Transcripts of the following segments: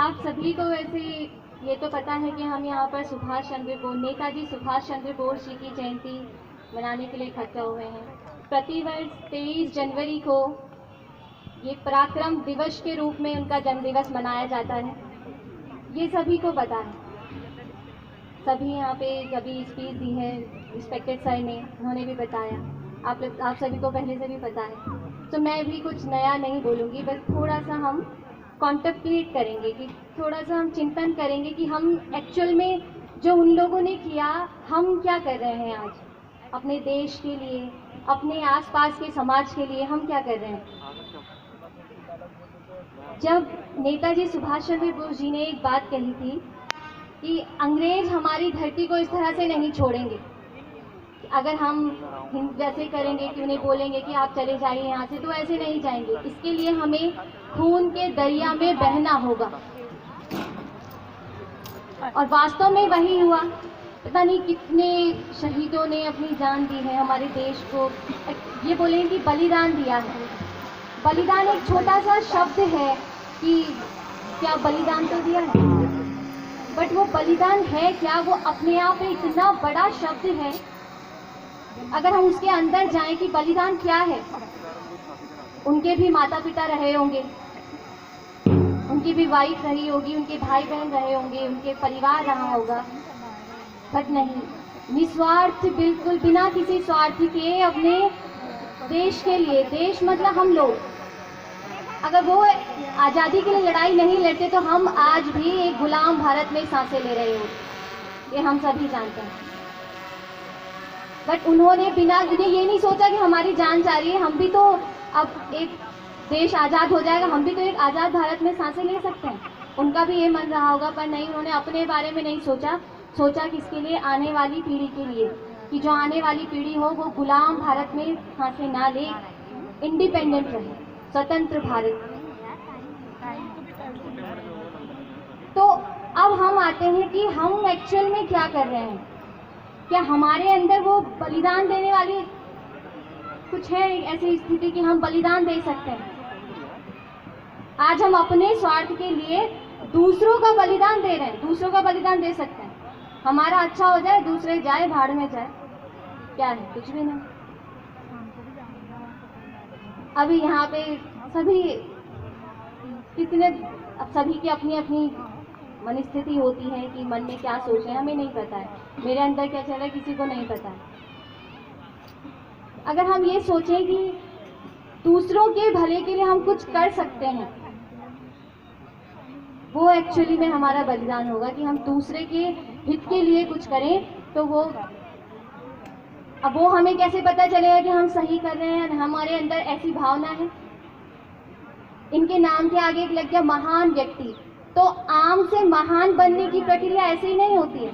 आप सभी को वैसे ये तो पता है कि हम यहाँ पर नेताजी सुभाष चंद्र बोस जी की जयंती मनाने के लिए इकट्ठा हुए हैं। प्रतिवर्ष 23 जनवरी को ये पराक्रम दिवस के रूप में उनका जन्मदिवस मनाया जाता है, ये सभी को पता है। सभी यहाँ पे कभी स्पीच दी है रिस्पेक्टेड सर ने, उन्होंने भी बताया, आप सभी को पहले से भी पता है। तो मैं भी कुछ नया नहीं बोलूँगी, बस थोड़ा सा हम कॉन्टेम्पलेट करेंगे कि थोड़ा सा हम चिंतन करेंगे कि हम एक्चुअल में जो उन लोगों ने किया, हम क्या कर रहे हैं आज अपने देश के लिए, अपने आसपास के समाज के लिए हम क्या कर रहे हैं। जब नेताजी सुभाष चंद्र बोस जी ने एक बात कही थी कि अंग्रेज हमारी धरती को इस तरह से नहीं छोड़ेंगे, अगर हम जैसे करेंगे कि उन्हें बोलेंगे कि आप चले जाइए यहाँ से, तो ऐसे नहीं जाएंगे। इसके लिए हमें खून के दरिया में बहना होगा। और वास्तव में वही हुआ। पता नहीं कितने शहीदों ने अपनी जान दी है हमारे देश को, ये बोलेंगे कि बलिदान दिया है। बलिदान एक छोटा सा शब्द है कि क्या बलिदान तो दिया है, बट वो बलिदान है क्या, वो अपने आप में इतना बड़ा शब्द है। अगर हम उसके अंदर जाएं कि बलिदान क्या है, उनके भी माता पिता रहे होंगे, उनकी भी वाइफ रही होगी, उनके भाई बहन रहे होंगे, उनके परिवार रहा होगा, बट नहीं, निस्वार्थ, बिल्कुल बिना किसी स्वार्थ के अपने देश के लिए, देश मतलब हम लोग, अगर वो आज़ादी के लिए लड़ाई नहीं लड़ते तो हम आज भी एक गुलाम भारत में सांसें ले रहे हो, ये हम सभी जानते हैं। बट उन्होंने उन्हें ये नहीं सोचा कि हमारी जान जा रही है, हम भी तो अब एक देश आज़ाद हो जाएगा, हम भी तो एक आज़ाद भारत में सांसें ले सकते हैं। उनका भी ये मन रहा होगा, पर नहीं, उन्होंने अपने बारे में नहीं सोचा किसके लिए, आने वाली पीढ़ी के लिए, कि जो आने वाली पीढ़ी हो वो गुलाम भारत में सांसें ना ले, इंडिपेंडेंट रहे, स्वतंत्र भारत। तो अब हम आते हैं कि हम एक्चुअल में क्या कर रहे हैं। क्या हमारे अंदर वो बलिदान देने वाली कुछ है ऐसी स्थिति कि हम बलिदान दे सकते हैं। आज हम अपने स्वार्थ के लिए दूसरों का बलिदान दे रहे हैं, दूसरों का बलिदान दे सकते हैं, हमारा अच्छा हो जाए, दूसरे जाए भाड़ में जाए, क्या है, कुछ भी नहीं। अभी यहाँ पे सभी सभी की अपनी अपनी मनस्थिति होती है कि मन में क्या सोच है, हमें नहीं पता है, मेरे अंदर क्या चल रहा है किसी को नहीं पता है। अगर हम ये सोचें कि दूसरों के भले के लिए हम कुछ कर सकते हैं, वो एक्चुअली में हमारा बलिदान होगा कि हम दूसरे के हित के लिए कुछ करें। तो अब वो हमें कैसे पता चलेगा कि हम सही कर रहे हैं, हमारे अंदर ऐसी भावना है। इनके नाम के आगे लग गया महान व्यक्ति, तो आम से महान बनने की प्रक्रिया ऐसे ही नहीं होती है।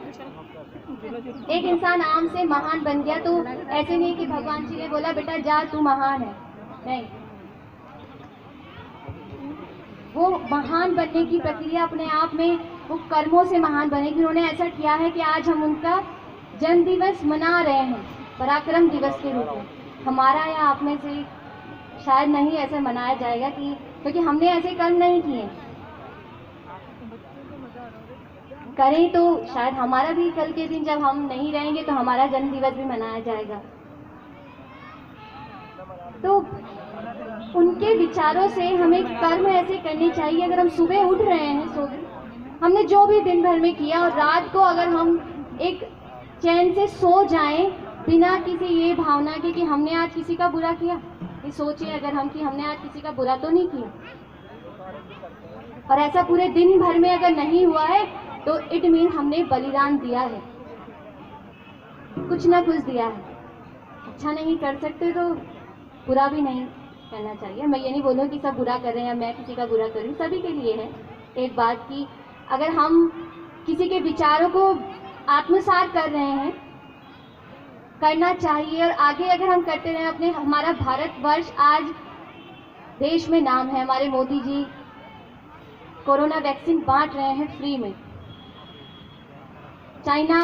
एक इंसान आम से महान बन गया तो ऐसे नहीं कि भगवान जी ने बोला बेटा जा तू महान है, नहीं, वो महान बनने की प्रक्रिया अपने आप में वो कर्मों से महान बनेगी। उन्होंने ऐसा किया है कि आज हम उनका जन्म दिवस मना रहे हैं पराक्रम दिवस के रूप में। हमारा या आप में से शायद नहीं ऐसे मनाया जाएगा क्योंकि हमने ऐसे कर्म नहीं किए। करें तो शायद हमारा भी कल के दिन जब हम नहीं रहेंगे तो हमारा जन्म दिवस भी मनाया जाएगा। तो उनके विचारों से हमें कर्म ऐसे करने चाहिए। अगर हम सुबह उठ रहे हैं, हमने जो भी दिन भर में किया, और रात को अगर हम एक चैन से सो जाएं बिना किसी ये भावना के कि हमने आज किसी का बुरा किया, ये सोचिए अगर हम कि हमने आज किसी का बुरा तो नहीं किया, और ऐसा पूरे दिन भर में अगर नहीं हुआ है तो इट मीन हमने बलिदान दिया है, कुछ ना कुछ दिया है। अच्छा नहीं कर सकते तो बुरा भी नहीं करना चाहिए। मैं ये नहीं बोलूँ कि सब बुरा कर रहे हैं, मैं किसी का बुरा करूँ, सभी के लिए है एक बात कि अगर हम किसी के विचारों को आत्मसात कर रहे हैं, करना चाहिए, और आगे अगर हम करते रहे अपने, हमारा भारतवर्ष आज देश में नाम है। हमारे मोदी जी कोरोना वैक्सीन बांट रहे हैं फ्री में। चाइना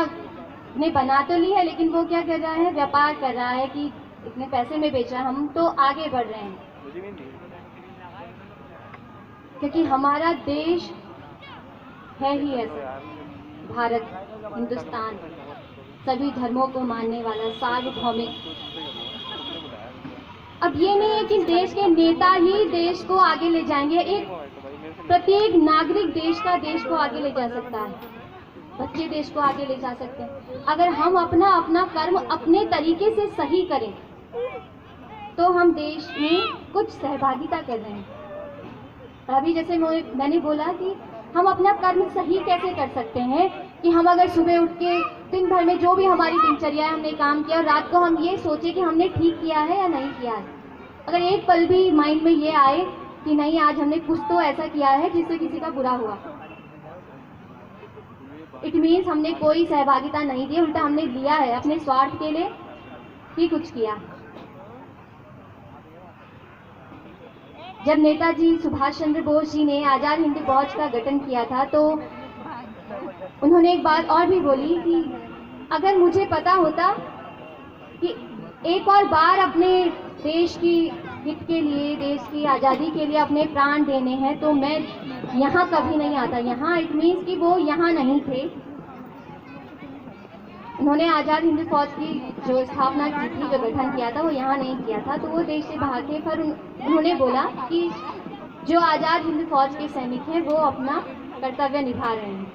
ने बना तो ली है, लेकिन वो क्या कर रहा है, व्यापार कर रहा है कि इतने पैसे में बेच रहा है। हम तो आगे बढ़ रहे हैं क्योंकि हमारा देश है ही ऐसा। भारत, हिंदुस्तान सभी धर्मों को मानने वाला सार्वभौमिक। अब ये नहीं है कि देश के नेता ही देश को आगे ले जाएंगे, एक प्रत्येक नागरिक देश को आगे ले जा सकता है, बच्चे देश को आगे ले जा सकते हैं। अगर हम अपना कर्म अपने तरीके से सही करें तो हम देश में कुछ सहभागिता कर रहे हैं। अभी जैसे मैंने बोला कि हम अपना कर्म सही कैसे कर सकते हैं कि हम अगर सुबह उठ के दिन भर में जो भी हमारी दिनचर्या है हमने काम किया और रात को हम ये सोचे कि हमने ठीक किया है या नहीं किया है। अगर एक पल भी माइंड में ये आए कि नहीं आज हमने कुछ तो ऐसा किया है जिससे किसी का बुरा हुआ, इट मीन्स हमने कोई सहभागिता नहीं दी, उल्टा हमने लिया है अपने स्वार्थ के लिए ही कुछ किया। जब नेताजी सुभाष चंद्र बोस जी ने आज़ाद हिंद फौज का गठन किया था तो उन्होंने एक बात और भी बोली कि अगर मुझे पता होता कि एक और बार अपने देश की हित के लिए, देश की आज़ादी के लिए अपने प्राण देने हैं तो मैं यहाँ कभी नहीं आता। यहाँ इट मीन्स कि वो यहाँ नहीं थे। उन्होंने आज़ाद हिंद फौज की जो स्थापना की थी, जो गठन किया था, वो यहाँ नहीं किया था, तो वो देश से बाहर थे। पर उन्होंने बोला कि जो आज़ाद हिंद फौज के सैनिक हैं वो अपना कर्तव्य निभा रहे हैं।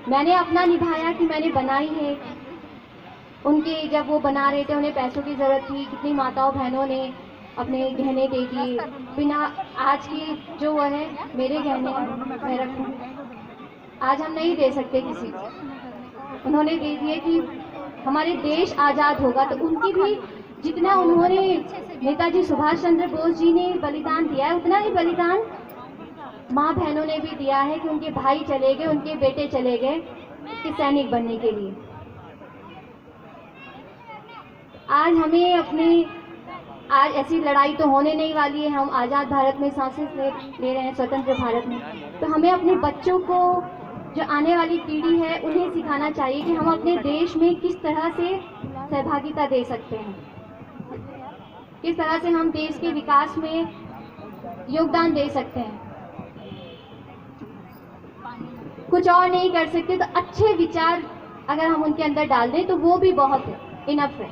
मैंने अपना निभाया कि मैंने बनाई है। उनके जब वो बना रहे थे उन्हें पैसों की ज़रूरत थी, कितनी माताओं बहनों ने अपने गहने दे दिए। बिना आज की जो वो है मेरे गहने मैं रखूँ, आज हम नहीं दे सकते किसी को, उन्होंने दे दिए कि हमारे देश आज़ाद होगा। तो उनकी भी जितना उन्होंने नेताजी सुभाष चंद्र बोस जी ने बलिदान दिया है उतना ही बलिदान माँ बहनों ने भी दिया है कि उनके भाई चले गए, उनके बेटे चले गए उसके सैनिक बनने के लिए। आज हमें अपने आज ऐसी लड़ाई तो होने नहीं वाली है, हम आज़ाद भारत में सांसें ले रहे हैं, स्वतंत्र भारत में। तो हमें अपने बच्चों को, जो आने वाली पीढ़ी है, उन्हें सिखाना चाहिए कि हम अपने देश में किस तरह से सहभागिता दे सकते हैं, किस तरह से हम देश के विकास में योगदान दे सकते हैं। कुछ और नहीं कर सकते तो अच्छे विचार अगर हम उनके अंदर डाल दें तो वो भी बहुत है, इनफ है।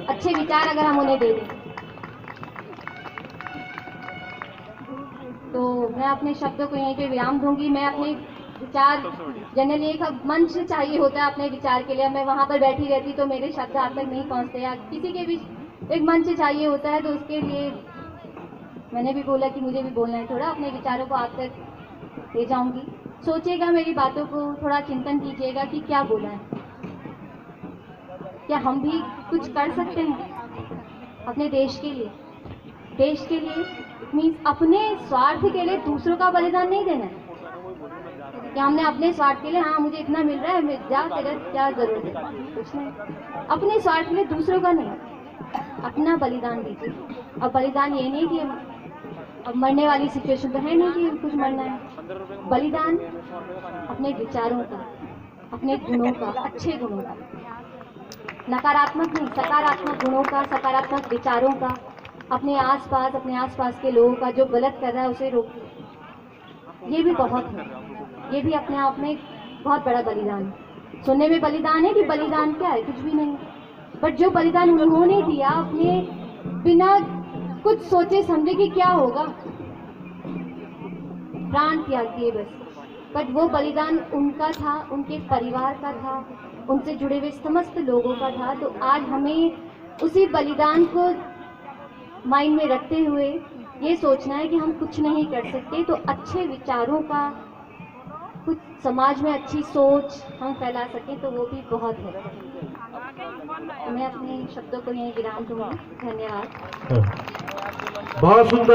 अच्छे विचार अगर हम उन्हें दे दें तो मैं अपने शब्दों को यहीं पे विराम दूंगी। मैं अपने विचार, जनरली एक मंच चाहिए होता है अपने विचार के लिए, मैं वहाँ पर बैठी रहती तो मेरे शब्द आप तक नहीं पहुँचते, या किसी के भी एक मंच चाहिए होता है, तो उसके लिए मैंने भी बोला कि मुझे भी बोलना है, थोड़ा अपने विचारों को आप तक ले जाऊंगी। सोचिएगा मेरी बातों को, थोड़ा चिंतन कीजिएगा कि क्या बोला है, क्या हम भी कुछ कर सकते हैं अपने देश के लिए। देश के लिए मीन्स अपने स्वार्थ के लिए दूसरों का बलिदान नहीं देना है कि हमने अपने स्वार्थ के लिए, हाँ मुझे इतना मिल रहा है, जा तेरा क्या जरूरत है, कुछ नहीं। अपने स्वार्थ के लिए, दूसरों का नहीं, अपना बलिदान दीजिए। अब बलिदान ये नहीं कि अब मरने वाली सिचुएशन तो है नहीं कि कुछ मरना है। बलिदान अपने विचारों का, अपने गुणों का, अच्छे गुणों का, नकारात्मक नहीं, सकारात्मक गुणों का, सकारात्मक विचारों का, अपने आसपास के लोगों का जो गलत कर रहा है उसे रोकिए। ये भी बहुत है, ये भी अपने आप में बहुत बड़ा बलिदान है। सुनने में बलिदान है कि बलिदान क्या है, कुछ भी नहीं, बट जो बलिदान उन्होंने दिया अपने बिना कुछ सोचे समझे कि क्या होगा, प्राण त्याग दिए बस, बट वो बलिदान उनका था, उनके परिवार का था, उनसे जुड़े हुए समस्त लोगों का था। तो आज हमें उसी बलिदान को माइंड में रखते हुए ये सोचना है कि हम कुछ नहीं कर सकते तो अच्छे विचारों का, कुछ समाज में अच्छी सोच हम फैला सकें तो वो भी बहुत है। मैं अपने शब्दों को यहीं विराम दूंगी। धन्यवाद। बहुत सुंदर।